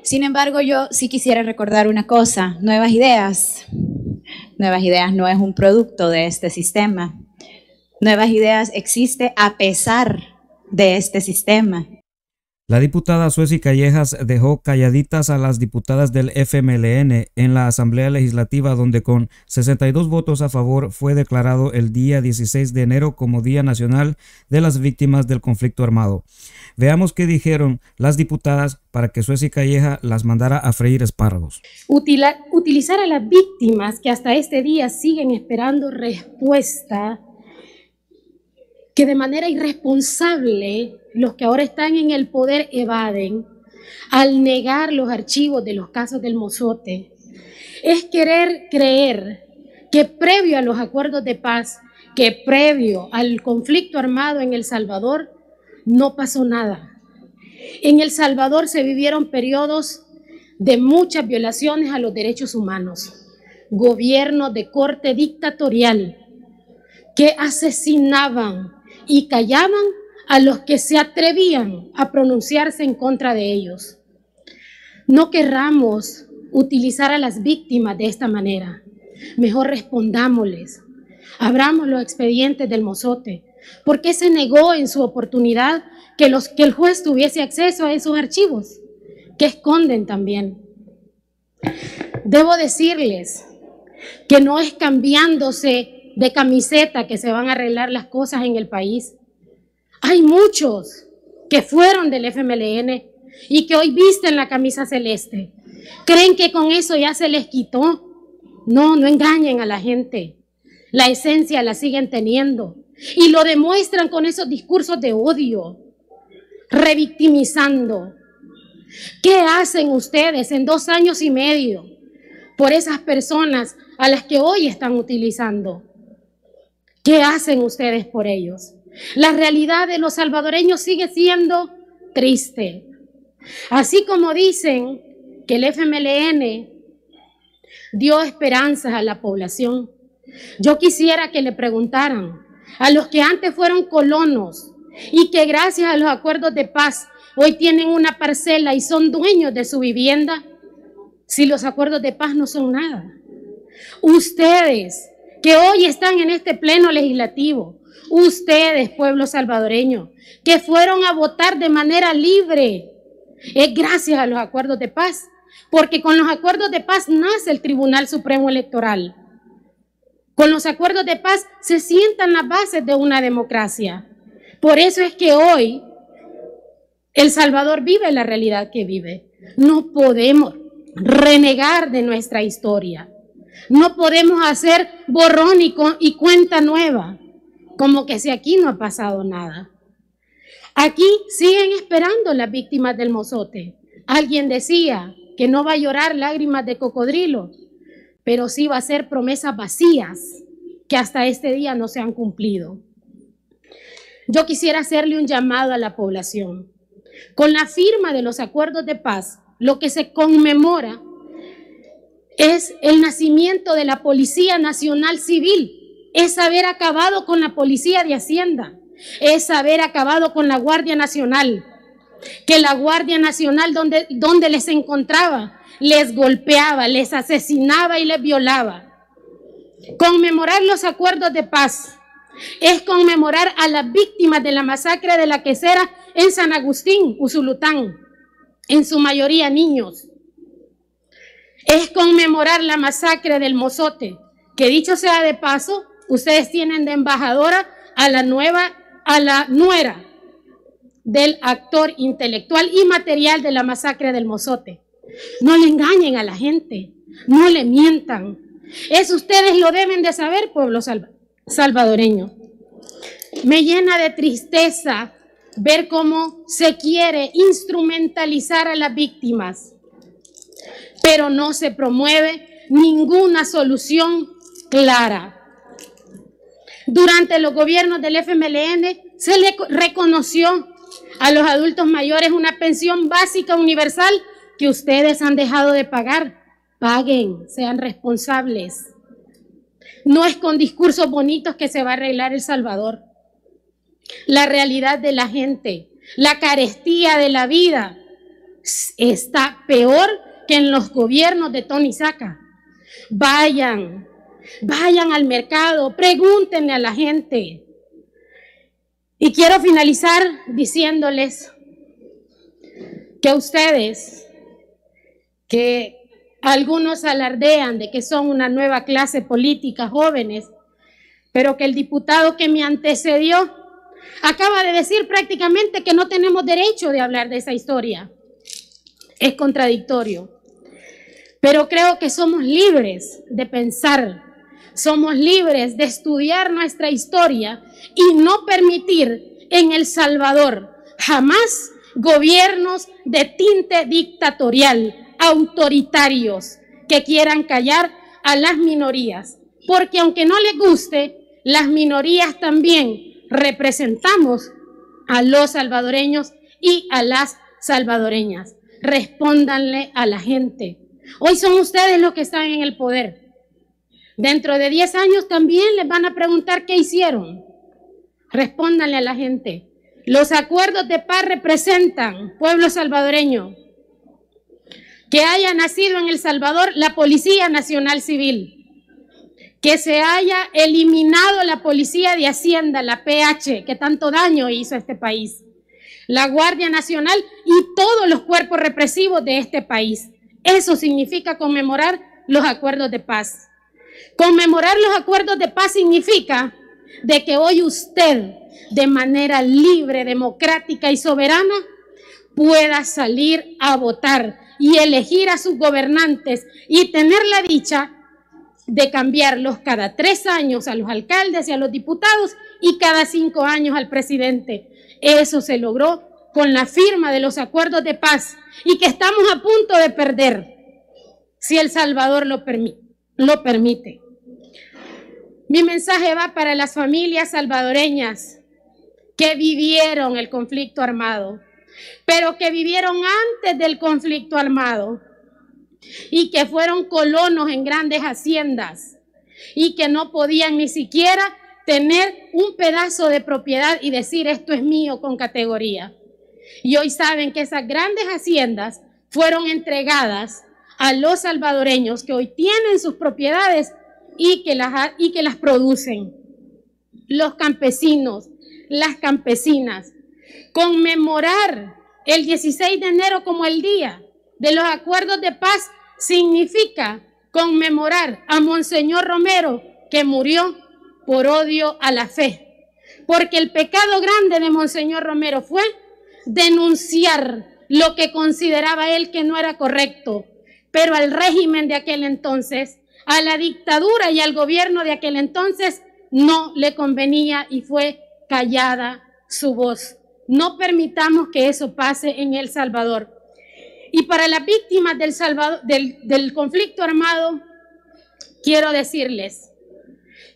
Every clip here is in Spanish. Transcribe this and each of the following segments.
Sin embargo, yo sí quisiera recordar una cosa, Nuevas Ideas no es un producto de este sistema. Nuevas Ideas existe a pesar de este sistema. La diputada Suezi Callejas dejó calladitas a las diputadas del FMLN en la Asamblea Legislativa, donde con 62 votos a favor fue declarado el día 16 de enero como Día Nacional de las Víctimas del Conflicto Armado. Veamos qué dijeron las diputadas para que Suezi Calleja las mandara a freír espárragos. Utilizar a las víctimas que hasta este día siguen esperando respuesta, que de manera irresponsable los que ahora están en el poder evaden al negar los archivos de los casos del Mozote, es querer creer que previo a los acuerdos de paz, que previo al conflicto armado en El Salvador, no pasó nada. En El Salvador se vivieron periodos de muchas violaciones a los derechos humanos, gobiernos de corte dictatorial que asesinaban y callaban a los que se atrevían a pronunciarse en contra de ellos. No querramos utilizar a las víctimas de esta manera. Mejor respondámosles. Abramos los expedientes del Mozote. ¿Por qué se negó en su oportunidad que el juez tuviese acceso a esos archivos que esconden también? Debo decirles que no es cambiándose de camiseta que se van a arreglar las cosas en el país. Hay muchos que fueron del FMLN y que hoy visten la camisa celeste. ¿Creen que con eso ya se les quitó? No, no engañen a la gente. La esencia la siguen teniendo y lo demuestran con esos discursos de odio, revictimizando. ¿Qué hacen ustedes en 2 años y medio por esas personas a las que hoy están utilizando? ¿Qué hacen ustedes por ellos? La realidad de los salvadoreños sigue siendo triste. Así como dicen que el FMLN dio esperanzas a la población, yo quisiera que le preguntaran a los que antes fueron colonos y que gracias a los acuerdos de paz hoy tienen una parcela y son dueños de su vivienda, si los acuerdos de paz no son nada. Ustedes que hoy están en este pleno legislativo, ustedes, pueblo salvadoreño, que fueron a votar de manera libre, es gracias a los acuerdos de paz, porque con los acuerdos de paz nace el Tribunal Supremo Electoral. Con los acuerdos de paz se sientan las bases de una democracia. Por eso es que hoy El Salvador vive la realidad que vive. No podemos renegar de nuestra historia. No podemos hacer borrón y cuenta nueva, como que si aquí no ha pasado nada. Aquí siguen esperando las víctimas del Mozote. Alguien decía que no va a llorar lágrimas de cocodrilo, pero sí va a ser promesas vacías que hasta este día no se han cumplido. Yo quisiera hacerle un llamado a la población. Con la firma de los acuerdos de paz, lo que se conmemora es el nacimiento de la Policía Nacional Civil, es haber acabado con la Policía de Hacienda, es haber acabado con la Guardia Nacional, que la Guardia Nacional donde les encontraba, les golpeaba, les asesinaba y les violaba. Conmemorar los acuerdos de paz es conmemorar a las víctimas de la masacre de la Quesera en San Agustín, Usulután, en su mayoría niños. Es conmemorar la masacre del Mozote, que dicho sea de paso, ustedes tienen de embajadora a la nuera del actor intelectual y material de la masacre del Mozote. No le engañen a la gente, no le mientan. Eso ustedes lo deben de saber, pueblo salvadoreño. Me llena de tristeza ver cómo se quiere instrumentalizar a las víctimas, pero no se promueve ninguna solución clara. Durante los gobiernos del FMLN se le reconoció a los adultos mayores una pensión básica universal que ustedes han dejado de pagar. Paguen, sean responsables. No es con discursos bonitos que se va a arreglar El Salvador. La realidad de la gente, la carestía de la vida, está peor que en los gobiernos de Tony Saca. Vayan al mercado, pregúntenle a la gente. Y quiero finalizar diciéndoles que ustedes, que algunos alardean de que son una nueva clase política, jóvenes, pero que el diputado que me antecedió acaba de decir prácticamente que no tenemos derecho de hablar de esa historia. Es contradictorio. Pero creo que somos libres de pensar, somos libres de estudiar nuestra historia y no permitir en El Salvador jamás gobiernos de tinte dictatorial, autoritarios, que quieran callar a las minorías. Porque aunque no les guste, las minorías también representamos a los salvadoreños y a las salvadoreñas. Respóndanle a la gente. Hoy son ustedes los que están en el poder. Dentro de 10 años también les van a preguntar qué hicieron. Respóndanle a la gente. Los acuerdos de paz representan, pueblo salvadoreño, que haya nacido en El Salvador la Policía Nacional Civil, que se haya eliminado la Policía de Hacienda, la PH, que tanto daño hizo a este país, la Guardia Nacional y todos los cuerpos represivos de este país. Eso significa conmemorar los acuerdos de paz. Conmemorar los acuerdos de paz significa de que hoy usted, de manera libre, democrática y soberana, pueda salir a votar y elegir a sus gobernantes y tener la dicha de cambiarlos cada 3 años a los alcaldes y a los diputados y cada 5 años al presidente. Eso se logró con la firma de los acuerdos de paz y que estamos a punto de perder si El Salvador lo permite. Mi mensaje va para las familias salvadoreñas que vivieron el conflicto armado, pero que vivieron antes del conflicto armado y que fueron colonos en grandes haciendas y que no podían ni siquiera tener un pedazo de propiedad y decir esto es mío con categoría. Y hoy saben que esas grandes haciendas fueron entregadas a los salvadoreños que hoy tienen sus propiedades y que las producen. Los campesinos, las campesinas. Conmemorar el 16 de enero como el día de los acuerdos de paz significa conmemorar a Monseñor Romero, que murió por odio a la fe. Porque el pecado grande de Monseñor Romero fue denunciar lo que consideraba él que no era correcto, pero al régimen de aquel entonces, a la dictadura y al gobierno de aquel entonces, no le convenía y fue callada su voz. No permitamos que eso pase en El Salvador. Y para las víctimas del conflicto armado, quiero decirles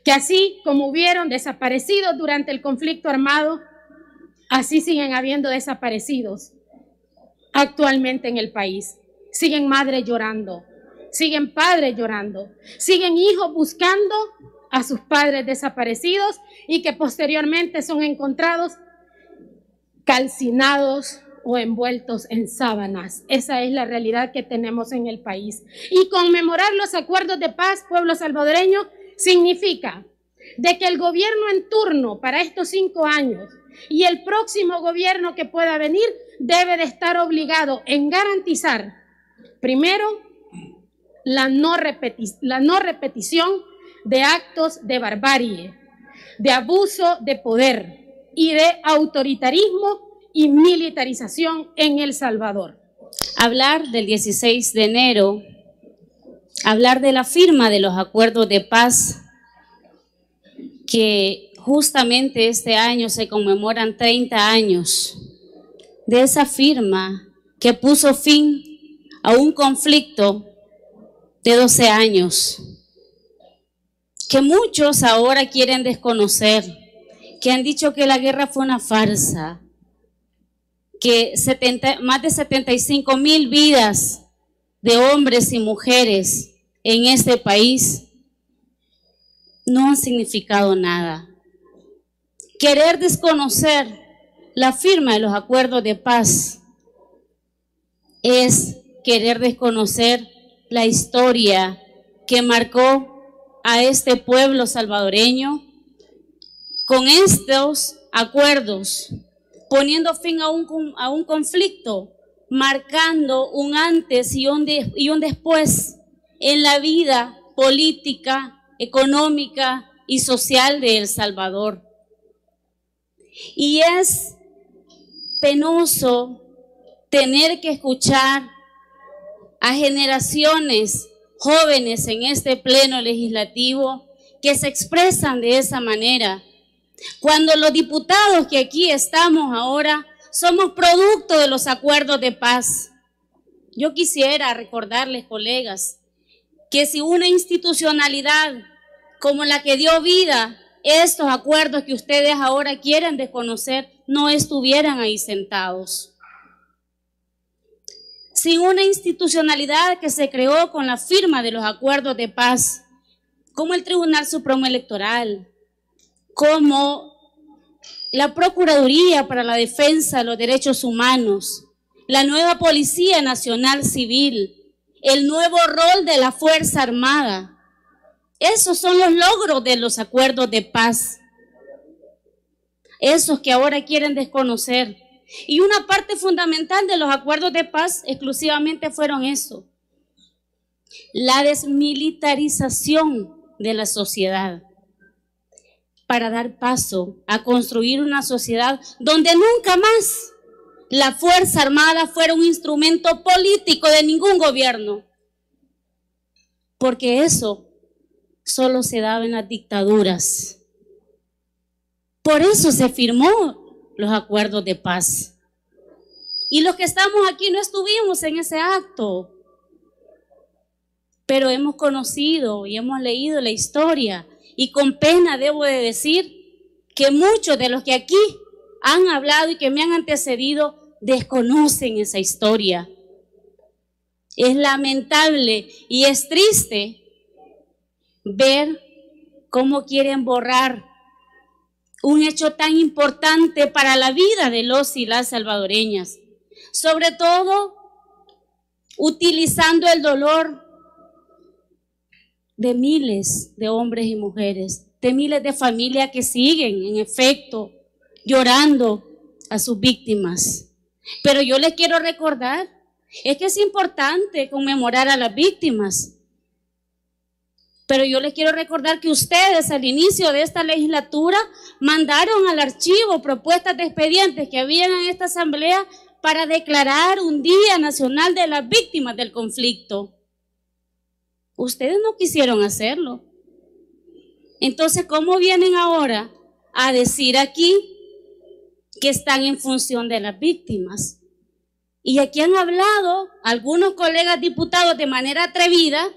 que así como hubieron desaparecidos durante el conflicto armado, así siguen habiendo desaparecidos actualmente en el país. Siguen madres llorando, siguen padres llorando, siguen hijos buscando a sus padres desaparecidos y que posteriormente son encontrados calcinados o envueltos en sábanas. Esa es la realidad que tenemos en el país. Y conmemorar los acuerdos de paz, pueblo salvadoreño, significa de que el gobierno en turno para estos 5 años y el próximo gobierno que pueda venir debe de estar obligado en garantizar, primero, la no repetición de actos de barbarie, de abuso de poder y de autoritarismo y militarización en El Salvador. Hablar del 16 de enero, hablar de la firma de los acuerdos de paz, que justamente este año se conmemoran 30 años de esa firma que puso fin a un conflicto de 12 años, que muchos ahora quieren desconocer, que han dicho que la guerra fue una farsa, que más de 75,000 vidas de hombres y mujeres en este país no han significado nada. Querer desconocer la firma de los acuerdos de paz es querer desconocer la historia que marcó a este pueblo salvadoreño con estos acuerdos, poniendo fin a un conflicto, marcando un antes y un después en la vida política, económica y social de El Salvador. Y es penoso tener que escuchar a generaciones jóvenes en este pleno legislativo que se expresan de esa manera, cuando los diputados que aquí estamos ahora somos producto de los acuerdos de paz. Yo quisiera recordarles, colegas, que si una institucionalidad como la que dio vida estos acuerdos que ustedes ahora quieren desconocer, no estuvieran ahí sentados. Sin una institucionalidad que se creó con la firma de los acuerdos de paz, como el Tribunal Supremo Electoral, como la Procuraduría para la Defensa de los Derechos Humanos, la nueva Policía Nacional Civil, el nuevo rol de la Fuerza Armada. Esos son los logros de los acuerdos de paz. Esos que ahora quieren desconocer. Y una parte fundamental de los acuerdos de paz exclusivamente fueron eso: la desmilitarización de la sociedad, para dar paso a construir una sociedad donde nunca más la Fuerza Armada fuera un instrumento político de ningún gobierno, porque eso solo se daba en las dictaduras. Por eso se firmó los acuerdos de paz. Y los que estamos aquí no estuvimos en ese acto, pero hemos conocido y hemos leído la historia, y con pena debo de decir que muchos de los que aquí han hablado y que me han antecedido desconocen esa historia. Es lamentable y es triste ver cómo quieren borrar un hecho tan importante para la vida de los y las salvadoreñas, sobre todo utilizando el dolor de miles de hombres y mujeres, de miles de familias que siguen, en efecto, llorando a sus víctimas. Pero yo les quiero recordar, es que es importante conmemorar a las víctimas, pero yo les quiero recordar que ustedes al inicio de esta legislatura mandaron al archivo propuestas de expedientes que habían en esta asamblea para declarar un Día Nacional de las Víctimas del Conflicto. Ustedes no quisieron hacerlo. Entonces, ¿cómo vienen ahora a decir aquí que están en función de las víctimas? Y aquí han hablado algunos colegas diputados de manera atrevida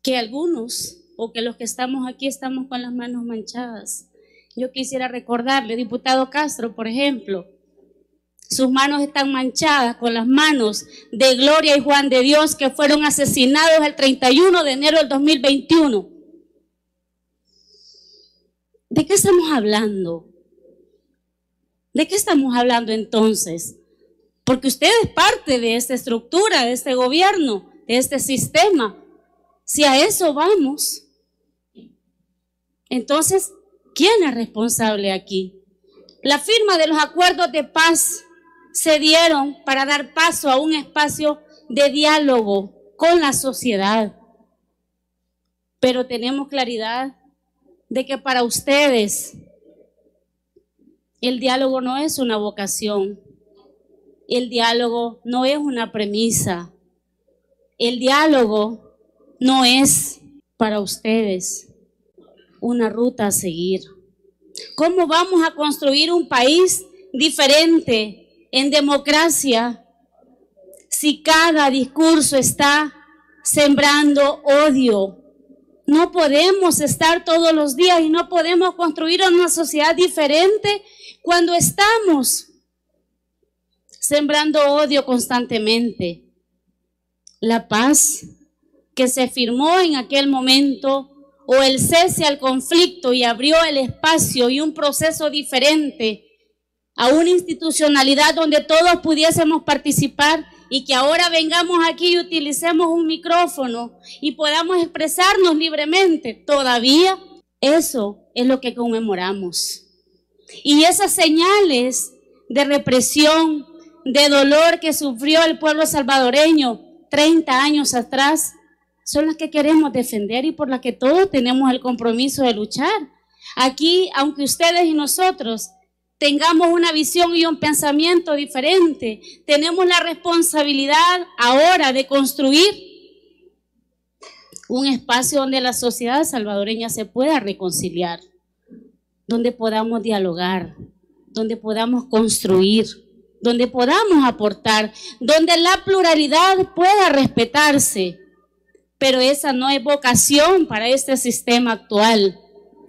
que algunos, o que los que estamos aquí estamos con las manos manchadas. Yo quisiera recordarle, diputado Castro, por ejemplo, sus manos están manchadas con las manos de Gloria y Juan de Dios, que fueron asesinados el 31 de enero del 2021. ¿De qué estamos hablando? ¿De qué estamos hablando entonces? Porque usted es parte de esta estructura, de este gobierno, de este sistema. Si a eso vamos, entonces, ¿quién es responsable aquí? La firma de los acuerdos de paz se dieron para dar paso a un espacio de diálogo con la sociedad. Pero tenemos claridad de que para ustedes el diálogo no es una vocación, el diálogo no es una premisa, el diálogo no es para ustedes una ruta a seguir. ¿Cómo vamos a construir un país diferente en democracia si cada discurso está sembrando odio? No podemos estar todos los días y no podemos construir una sociedad diferente cuando estamos sembrando odio constantemente. La paz que se firmó en aquel momento, o el cese al conflicto y abrió el espacio y un proceso diferente a una institucionalidad donde todos pudiésemos participar y que ahora vengamos aquí y utilicemos un micrófono y podamos expresarnos libremente. Todavía eso es lo que conmemoramos. Y esas señales de represión, de dolor que sufrió el pueblo salvadoreño 30 años atrás, son las que queremos defender y por las que todos tenemos el compromiso de luchar. Aquí, aunque ustedes y nosotros tengamos una visión y un pensamiento diferente, tenemos la responsabilidad ahora de construir un espacio donde la sociedad salvadoreña se pueda reconciliar, donde podamos dialogar, donde podamos construir, donde podamos aportar, donde la pluralidad pueda respetarse. Pero esa no es vocación para este sistema actual,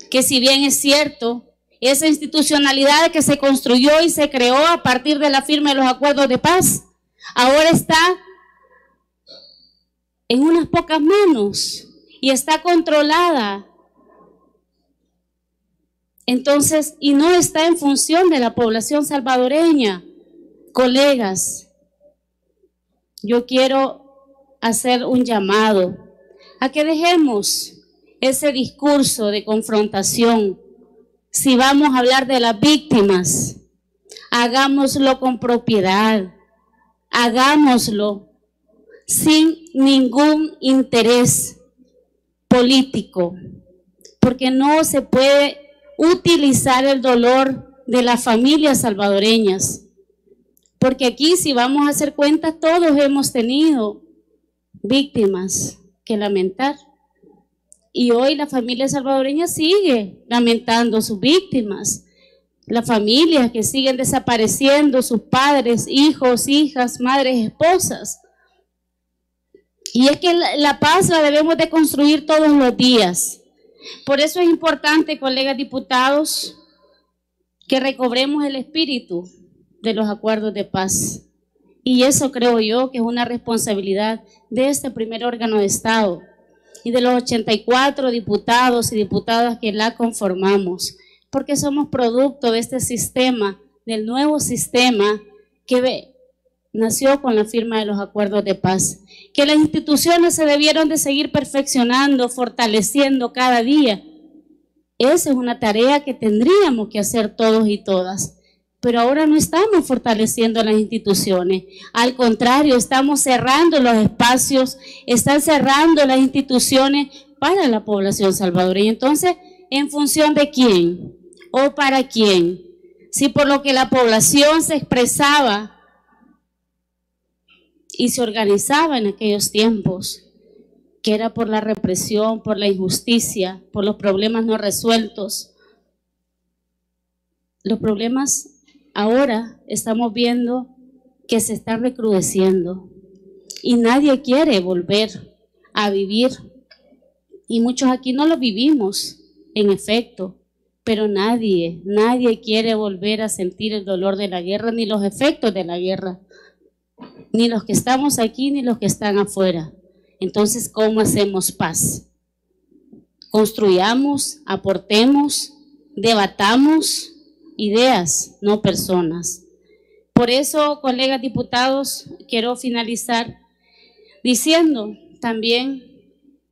que si bien es cierto, esa institucionalidad que se construyó y se creó a partir de la firma de los acuerdos de paz, ahora está en unas pocas manos y está controlada. Entonces, y no está en función de la población salvadoreña. Colegas, yo quiero hacer un llamado a que dejemos ese discurso de confrontación. Si vamos a hablar de las víctimas, hagámoslo con propiedad, hagámoslo sin ningún interés político, porque no se puede utilizar el dolor de las familias salvadoreñas, porque aquí, si vamos a hacer cuentas, todos hemos tenido víctimas que lamentar. Y hoy la familia salvadoreña sigue lamentando sus víctimas. Las familias que siguen desapareciendo, sus padres, hijos, hijas, madres, esposas. Y es que la paz la debemos de construir todos los días. Por eso es importante, colegas diputados, que recobremos el espíritu de los acuerdos de paz. Y eso creo yo que es una responsabilidad de este primer órgano de Estado y de los 84 diputados y diputadas que la conformamos, porque somos producto de este sistema, del nuevo sistema que nació con la firma de los acuerdos de paz, que las instituciones se debieron de seguir perfeccionando, fortaleciendo cada día. Esa es una tarea que tendríamos que hacer todos y todas. Pero ahora no estamos fortaleciendo las instituciones, al contrario, estamos cerrando los espacios, están cerrando las instituciones para la población salvadoreña. Entonces, ¿en función de quién o para quién? Si por lo que la población se expresaba y se organizaba en aquellos tiempos, que era por la represión, por la injusticia, por los problemas no resueltos, los problemas ahora estamos viendo que se están recrudeciendo y nadie quiere volver a vivir. Y muchos aquí no lo vivimos, en efecto, pero nadie quiere volver a sentir el dolor de la guerra, ni los efectos de la guerra, ni los que estamos aquí, ni los que están afuera. Entonces, ¿cómo hacemos paz? Construyamos, aportemos, debatamos ideas, no personas. Por eso, colegas diputados, quiero finalizar diciendo también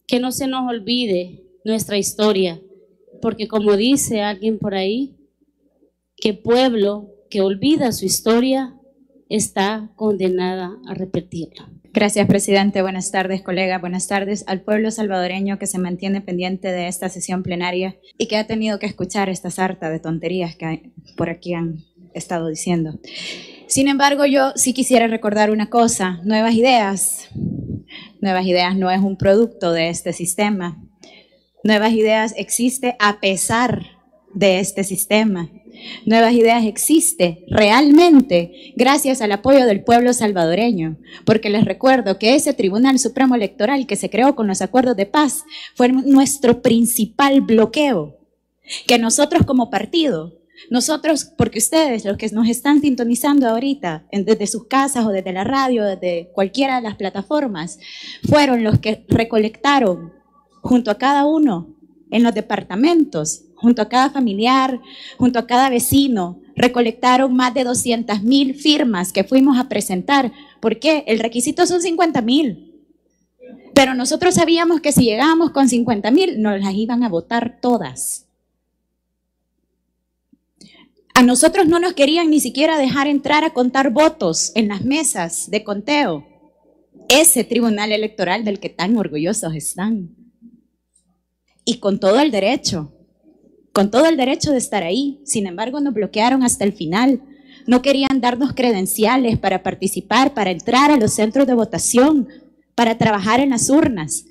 que no se nos olvide nuestra historia, porque como dice alguien por ahí, que pueblo que olvida su historia está condenada a repetirla. Gracias, presidente. Buenas tardes, colega. Buenas tardes al pueblo salvadoreño que se mantiene pendiente de esta sesión plenaria y que ha tenido que escuchar esta sarta de tonterías que por aquí han estado diciendo. Sin embargo, yo sí quisiera recordar una cosa. Nuevas Ideas no es un producto de este sistema. Nuevas Ideas existe a pesar de este sistema. Nuevas Ideas existe realmente gracias al apoyo del pueblo salvadoreño, porque les recuerdo que ese Tribunal Supremo Electoral que se creó con los acuerdos de paz fue nuestro principal bloqueo, que nosotros como partido, nosotros, porque ustedes, los que nos están sintonizando ahorita, desde sus casas o desde la radio, desde cualquiera de las plataformas, fueron los que recolectaron junto a cada uno en los departamentos junto a cada familiar, junto a cada vecino, recolectaron más de 200,000 firmas que fuimos a presentar. ¿Por qué? El requisito son 50,000. Pero nosotros sabíamos que si llegábamos con 50,000, nos las iban a votar todas. A nosotros no nos querían ni siquiera dejar entrar a contar votos en las mesas de conteo. Ese tribunal electoral del que tan orgullosos están. Y con todo el derecho de estar ahí. Sin embargo, nos bloquearon hasta el final. No querían darnos credenciales para participar, para entrar a los centros de votación, para trabajar en las urnas.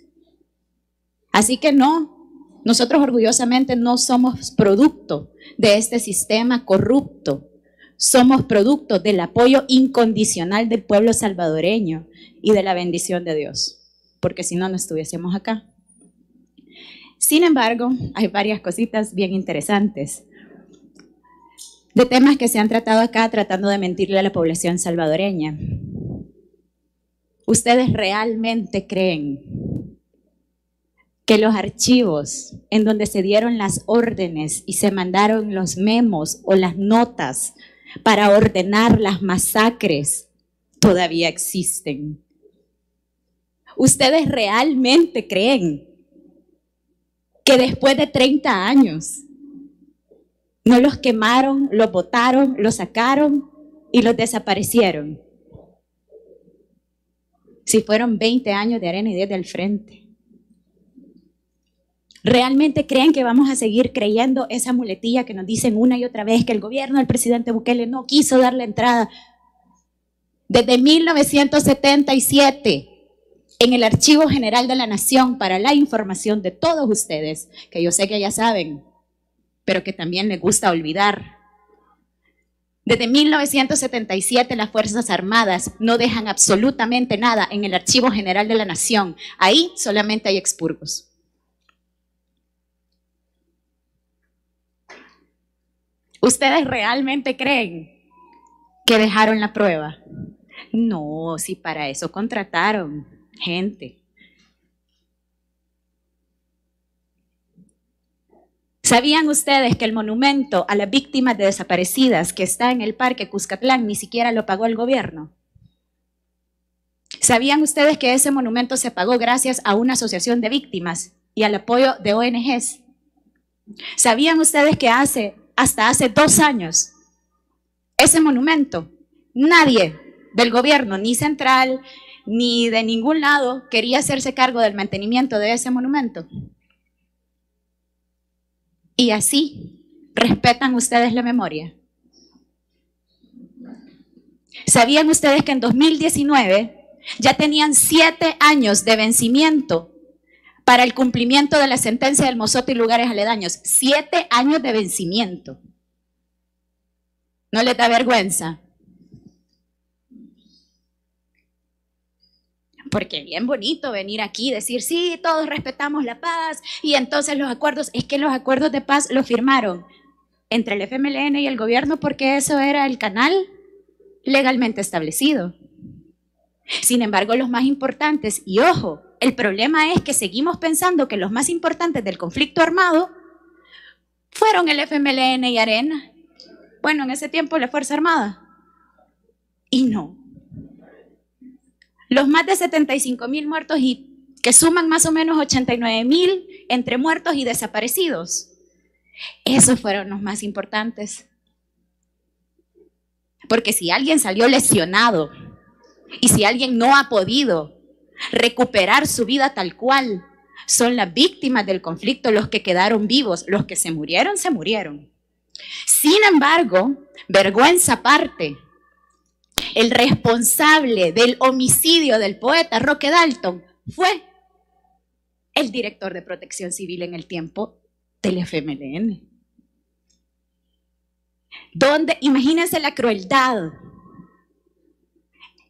Así que no, nosotros orgullosamente no somos producto de este sistema corrupto. Somos producto del apoyo incondicional del pueblo salvadoreño y de la bendición de Dios, porque si no, no estuviésemos acá. Sin embargo, hay varias cositas bien interesantes de temas que se han tratado acá tratando de mentirle a la población salvadoreña. ¿Ustedes realmente creen que los archivos en donde se dieron las órdenes y se mandaron los memos o las notas para ordenar las masacres todavía existen? ¿Ustedes realmente creen que después de 30 años no los quemaron, los botaron, los sacaron y los desaparecieron? Si fueron 20 años de arena y 10 del frente. ¿Realmente creen que vamos a seguir creyendo esa muletilla que nos dicen una y otra vez que el gobierno del presidente Bukele no quiso darle entrada? Desde 1977, en el Archivo General de la Nación, para la información de todos ustedes, que yo sé que ya saben, pero que también les gusta olvidar. Desde 1977 las Fuerzas Armadas no dejan absolutamente nada en el Archivo General de la Nación. Ahí solamente hay expurgos. ¿Ustedes realmente creen que dejaron la prueba? No, si para eso contrataron gente. ¿Sabían ustedes que el monumento a las víctimas de desaparecidas que está en el Parque Cuscatlán ni siquiera lo pagó el gobierno? ¿Sabían ustedes que ese monumento se pagó gracias a una asociación de víctimas y al apoyo de ONGs? ¿Sabían ustedes que hasta hace 2 años ese monumento, nadie del gobierno, ni central, ni de ningún lado, quería hacerse cargo del mantenimiento de ese monumento? Y así respetan ustedes la memoria. ¿Sabían ustedes que en 2019 ya tenían 7 años de vencimiento para el cumplimiento de la sentencia del Mozote y lugares aledaños? 7 años de vencimiento. ¿No les da vergüenza? Porque bien bonito venir aquí y decir, sí, todos respetamos la paz, y entonces los acuerdos, es que los acuerdos de paz los firmaron entre el FMLN y el gobierno porque eso era el canal legalmente establecido. Sin embargo, los más importantes, y ojo, el problema es que seguimos pensando que los más importantes del conflicto armado fueron el FMLN y Arena. Bueno, en ese tiempo la Fuerza Armada. Y no. Los más de 75,000 muertos y que suman más o menos 89,000 entre muertos y desaparecidos. Esos fueron los más importantes. Porque si alguien salió lesionado y si alguien no ha podido recuperar su vida tal cual, son las víctimas del conflicto los que quedaron vivos. Los que se murieron, se murieron. Sin embargo, vergüenza aparte, el responsable del homicidio del poeta Roque Dalton fue el director de Protección Civil en el tiempo del FMLN. Imagínense la crueldad,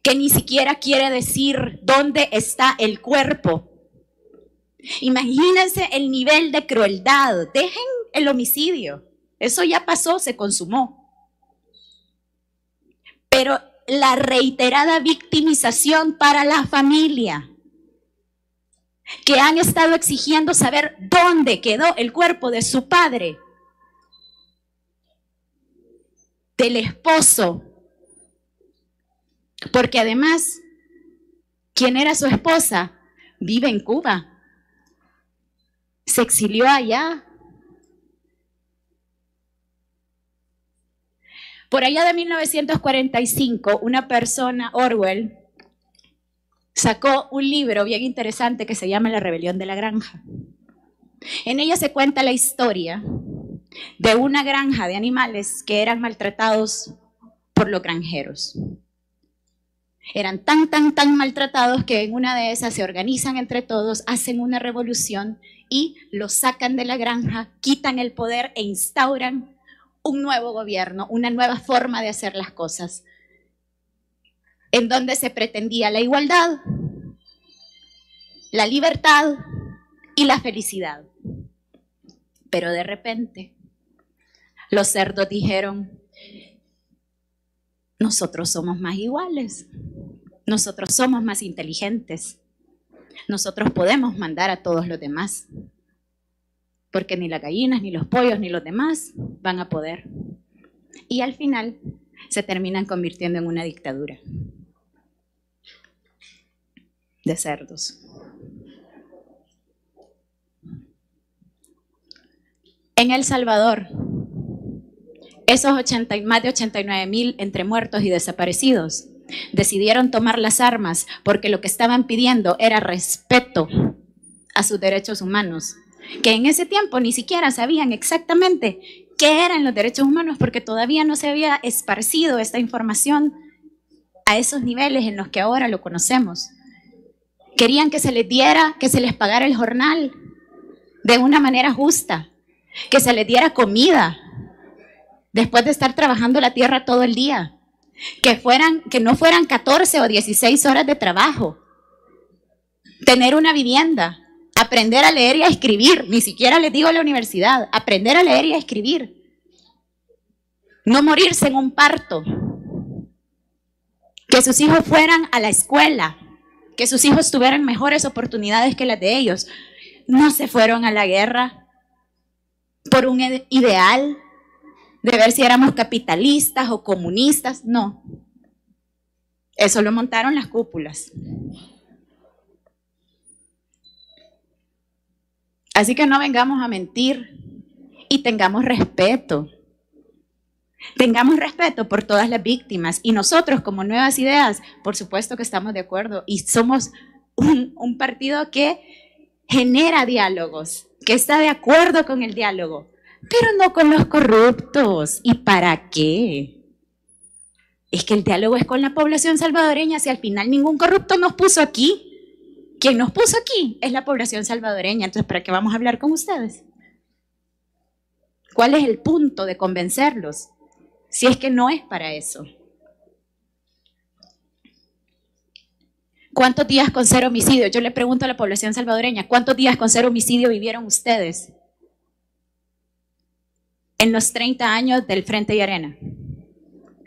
que ni siquiera quiere decir dónde está el cuerpo. Imagínense el nivel de crueldad. Dejen el homicidio, eso ya pasó, se consumó. Pero la reiterada victimización para la familia, que han estado exigiendo saber dónde quedó el cuerpo de su padre del esposo, porque además, ¿quién era su esposa? Vive en Cuba, se exilió allá. Por allá de 1945, una persona, Orwell, sacó un libro bien interesante que se llama La rebelión de la granja. En ella se cuenta la historia de una granja de animales que eran maltratados por los granjeros. Eran tan maltratados que en una de esas se organizan entre todos, hacen una revolución y los sacan de la granja, quitan el poder e instauran un nuevo gobierno, una nueva forma de hacer las cosas, en donde se pretendía la igualdad, la libertad y la felicidad. Pero de repente, los cerdos dijeron, nosotros somos más iguales, nosotros somos más inteligentes, nosotros podemos mandar a todos los demás, porque ni las gallinas, ni los pollos, ni los demás van a poder. Y al final se terminan convirtiendo en una dictadura de cerdos. En El Salvador, esos más de 89,000 entre muertos y desaparecidos decidieron tomar las armas porque lo que estaban pidiendo era respeto a sus derechos humanos, que en ese tiempo ni siquiera sabían exactamente qué eran los derechos humanos porque todavía no se había esparcido esta información a esos niveles en los que ahora lo conocemos. Querían que se les diera, que se les pagara el jornal de una manera justa, que se les diera comida después de estar trabajando la tierra todo el día, que no fueran 14 o 16 horas de trabajo, tener una vivienda, aprender a leer y a escribir, ni siquiera les digo la universidad, aprender a leer y a escribir, no morirse en un parto, que sus hijos fueran a la escuela, que sus hijos tuvieran mejores oportunidades que las de ellos. No se fueron a la guerra por un ideal de ver si éramos capitalistas o comunistas, no. Eso lo montaron las cúpulas. Así que no vengamos a mentir y tengamos respeto. Tengamos respeto por todas las víctimas y nosotros como Nuevas Ideas, por supuesto que estamos de acuerdo y somos un partido que genera diálogos, que está de acuerdo con el diálogo, pero no con los corruptos. ¿Y para qué? Es que el diálogo es con la población salvadoreña, si al final ningún corrupto nos puso aquí. Quien nos puso aquí es la población salvadoreña, entonces ¿para qué vamos a hablar con ustedes? ¿Cuál es el punto de convencerlos? Si es que no es para eso. ¿Cuántos días con 0 homicidio? Yo le pregunto a la población salvadoreña, ¿cuántos días con 0 homicidio vivieron ustedes en los 30 años del Frente y Arena?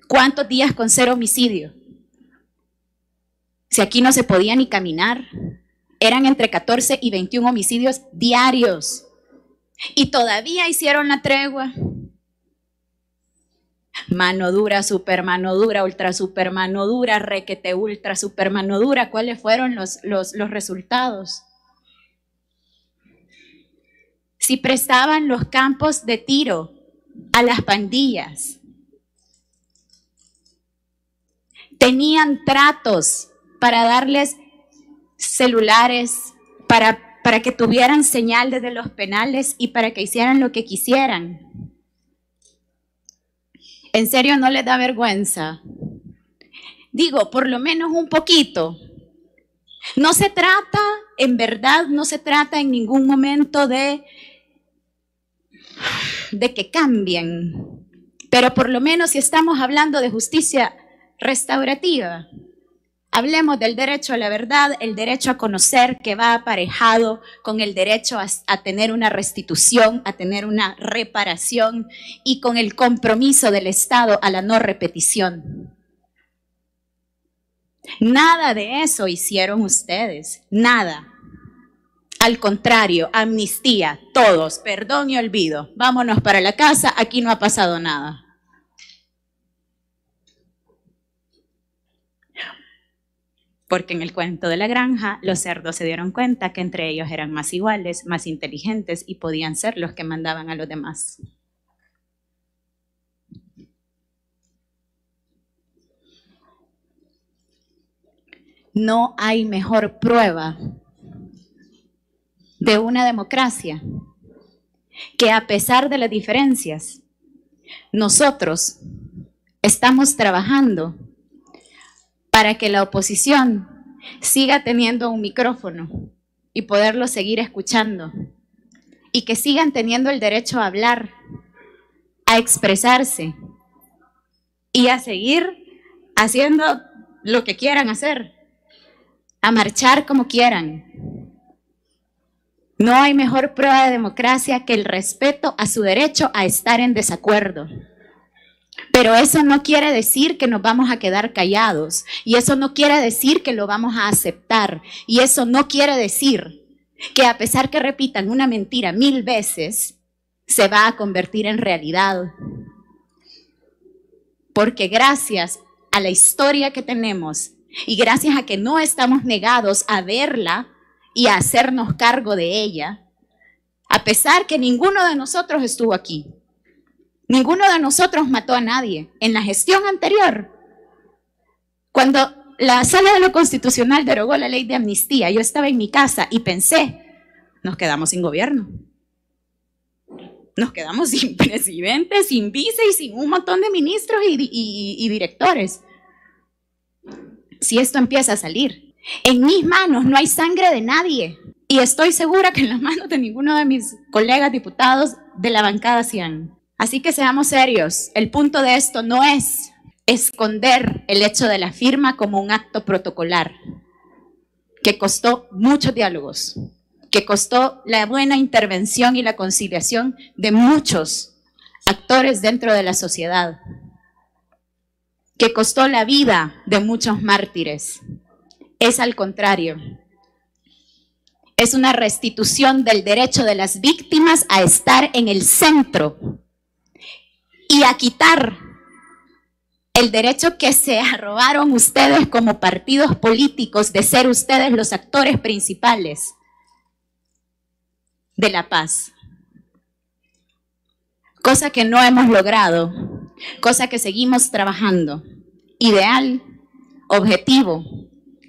¿Cuántos días con 0 homicidio? Si aquí no se podía ni caminar, eran entre 14 y 21 homicidios diarios. Y todavía hicieron la tregua. Mano dura, super mano dura, ultra super mano dura, requete ultra super mano dura. ¿Cuáles fueron los resultados? Si prestaban los campos de tiro a las pandillas, tenían tratos para darles celulares, para que tuvieran señal desde los penales y para que hicieran lo que quisieran. ¿En serio no les da vergüenza? Digo, por lo menos un poquito. No se trata, en verdad, no se trata en ningún momento de que cambien. Pero por lo menos si estamos hablando de justicia restaurativa, hablemos del derecho a la verdad, el derecho a conocer que va aparejado con el derecho a tener una restitución, a tener una reparación y con el compromiso del Estado a la no repetición. Nada de eso hicieron ustedes, nada. Al contrario, amnistía, todos, perdón y olvido. Vámonos para la casa, aquí no ha pasado nada. Porque en el cuento de la granja, los cerdos se dieron cuenta que entre ellos eran más iguales, más inteligentes y podían ser los que mandaban a los demás. No hay mejor prueba de una democracia que a pesar de las diferencias, nosotros estamos trabajando para que la oposición siga teniendo un micrófono y poderlo seguir escuchando, y que sigan teniendo el derecho a hablar, a expresarse y a seguir haciendo lo que quieran hacer, a marchar como quieran. No hay mejor prueba de democracia que el respeto a su derecho a estar en desacuerdo. Pero eso no quiere decir que nos vamos a quedar callados, y eso no quiere decir que lo vamos a aceptar, y eso no quiere decir que a pesar que repitan una mentira 1000 veces, se va a convertir en realidad. Porque gracias a la historia que tenemos y gracias a que no estamos negados a verla y a hacernos cargo de ella, a pesar que ninguno de nosotros estuvo aquí, ninguno de nosotros mató a nadie. En la gestión anterior, cuando la Sala de lo Constitucional derogó la ley de amnistía, yo estaba en mi casa y pensé, nos quedamos sin gobierno. Nos quedamos sin presidente, sin vice y sin un montón de ministros y directores. Si esto empieza a salir, en mis manos no hay sangre de nadie. Y estoy segura que en las manos de ninguno de mis colegas diputados de la bancada 100. Así que seamos serios. El punto de esto no es esconder el hecho de la firma como un acto protocolar, que costó muchos diálogos, que costó la buena intervención y la conciliación de muchos actores dentro de la sociedad, que costó la vida de muchos mártires. Es al contrario. Es una restitución del derecho de las víctimas a estar en el centro y a quitar el derecho que se arrogaron ustedes como partidos políticos de ser ustedes los actores principales de la paz. Cosa que no hemos logrado, cosa que seguimos trabajando. Ideal, objetivo,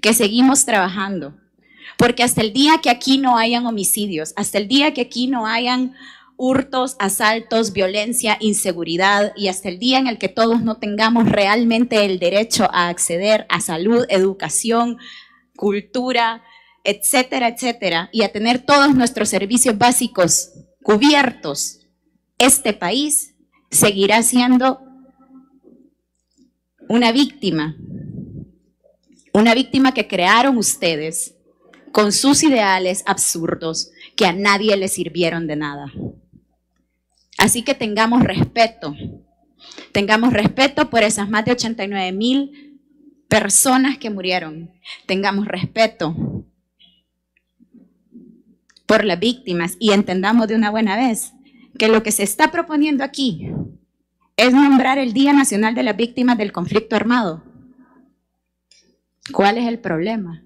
que seguimos trabajando. Porque hasta el día que aquí no hayan homicidios, hasta el día que aquí no hayan hurtos, asaltos, violencia, inseguridad, y hasta el día en el que todos no tengamos realmente el derecho a acceder a salud, educación, cultura, etcétera, etcétera, y a tener todos nuestros servicios básicos cubiertos, este país seguirá siendo una víctima que crearon ustedes con sus ideales absurdos que a nadie le sirvieron de nada. Así que tengamos respeto por esas más de 89,000 personas que murieron. Tengamos respeto por las víctimas y entendamos de una buena vez que lo que se está proponiendo aquí es nombrar el Día Nacional de las Víctimas del Conflicto Armado. ¿Cuál es el problema?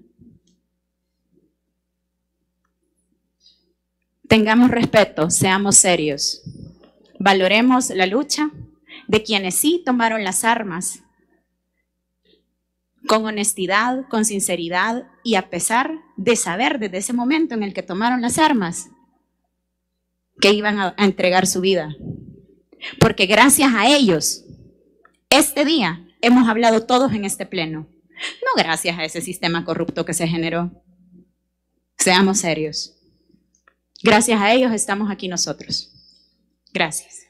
Tengamos respeto, seamos serios. Valoremos la lucha de quienes sí tomaron las armas con honestidad, con sinceridad y a pesar de saber desde ese momento en el que tomaron las armas que iban a entregar su vida. Porque gracias a ellos, este día hemos hablado todos en este pleno. No gracias a ese sistema corrupto que se generó. Seamos serios. Gracias a ellos estamos aquí nosotros. Gracias.